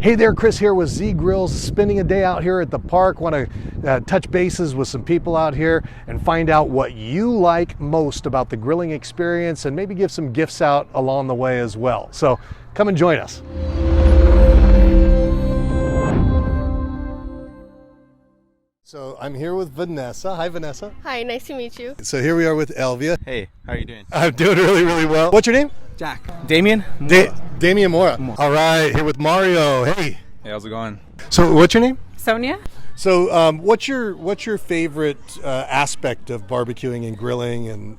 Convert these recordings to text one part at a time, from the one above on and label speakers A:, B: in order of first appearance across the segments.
A: Hey there, Chris here with Z Grills, spending a day out here at the park. Want to touch bases with some people out here and find out what you like most about the grilling experience and maybe give some gifts out along the way as well. So come and join us. So I'm here with Vanessa. Hi, Vanessa.
B: Hi, nice to meet you.
A: So here we are with Elvia.
C: Hey, how are you doing?
A: I'm doing really, really well. What's your name?
C: Jack. Damien?
A: Damien Mora. All right, here with Mario. Hey.
C: Hey, how's it going?
A: So what's your name?
D: Sonia.
A: So what's your favorite aspect of barbecuing and grilling? And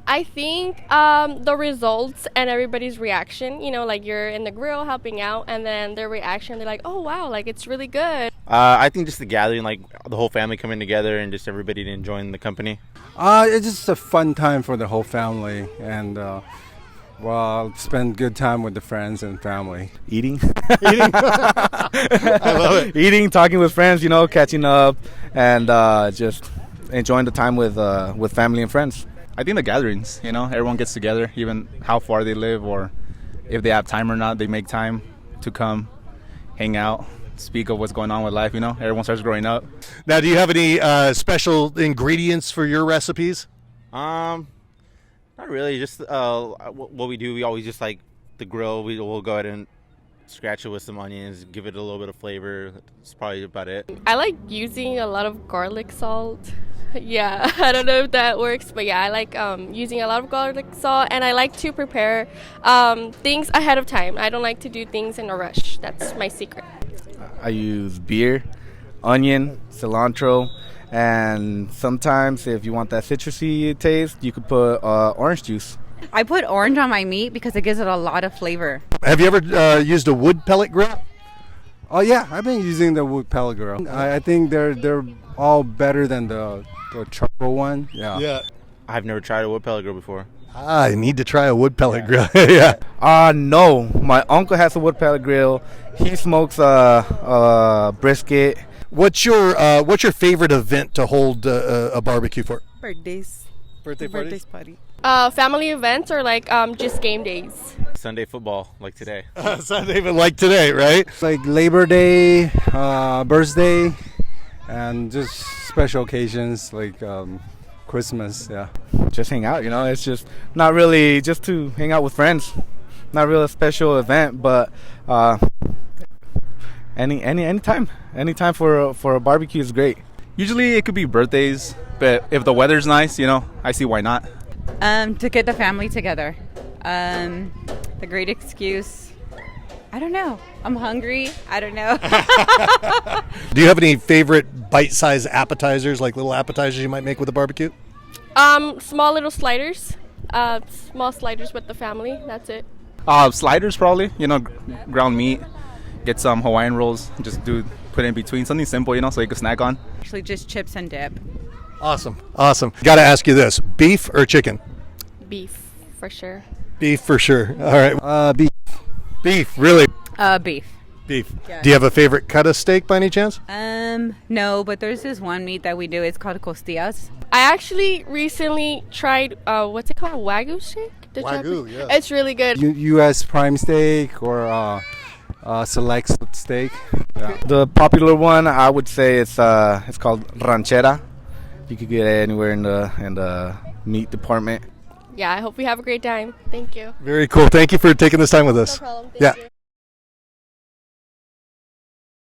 B: I think the results and everybody's reaction, you know, like you're in the grill helping out and then their reaction, they're like, oh, wow, like it's really good.
E: I think just the gathering, like the whole family coming together and just everybody enjoying the company.
F: It's just a fun time for the whole family and spend good time with the friends and family.
C: Eating.
A: I love it.
C: Eating, talking with friends, you know, catching up, and just enjoying the time with family and friends. I think the gatherings, you know, everyone gets together, even how far they live or if they have time or not, they make time to come, hang out, speak of what's going on with life, you know. Everyone starts growing up.
A: Now, do you have any special ingredients for your recipes?
E: Not really. Just what we do. We always just like the grill. We'll go ahead and scratch it with some onions, give it a little bit of flavor. That's probably about it.
B: I like using a lot of garlic salt. Yeah, I don't know if that works, but yeah, I like using a lot of garlic salt, and I like to prepare things ahead of time. I don't like to do things in a rush. That's my secret.
C: I use beer, onion, cilantro, and sometimes if you want that citrusy taste, you could put orange juice.
D: I put orange on my meat because it gives it a lot of flavor.
A: Have you ever used a wood pellet grill?
F: Oh yeah, I've been using the wood pellet grill. I think they're all better than the charcoal one. Yeah.
E: I've never tried a wood pellet grill before.
A: I need to try a wood pellet grill. Yeah.
C: No, my uncle has a wood pellet grill. He smokes brisket.
A: What's your favorite event to hold a barbecue for?
G: Birthdays.
A: Birthday parties?
G: Party.
B: Family events or like just game days?
E: Sunday football, like today.
A: Sunday, even like today, right?
F: Like Labor Day, birthday, and just special occasions like Christmas. Yeah.
C: Just hang out, you know. It's just not really just to hang out with friends. Not really a special event, but anytime for a barbecue is great.
H: Usually it could be birthdays, but if the weather's nice, you know, I see why not.
D: To get the family together. The great excuse. I don't know. I'm hungry. I don't know.
A: Do you have any favorite bite-sized appetizers, like little appetizers you might make with a barbecue?
B: Small little sliders. Small sliders with the family. That's it.
H: Sliders probably, you know, ground meat, get some Hawaiian rolls, just put it in between, something simple, you know, so you can snack on.
D: Actually, just chips and dip.
A: Awesome. Got to ask you this, beef or chicken?
B: Beef, for sure.
A: Beef for sure. All right.
F: Beef.
A: Beef, really?
D: Beef.
A: Beef.
D: Yeah.
A: Do you have a favorite cut of steak by any chance?
D: No, but there's this one meat that we do. It's called costillas.
B: I actually recently tried, what's it called? Wagyu steak? Did you
A: Wagyu,
B: have
A: yeah.
B: It's really good.
F: U.S. prime steak or select steak. Yeah.
C: The popular one, I would say it's called ranchera. You could get it anywhere in the meat department.
B: Yeah, I hope we have a great time. Thank you.
A: Very cool. Thank you for taking this time with us.
B: No problem. Thank
A: Yeah.
B: you.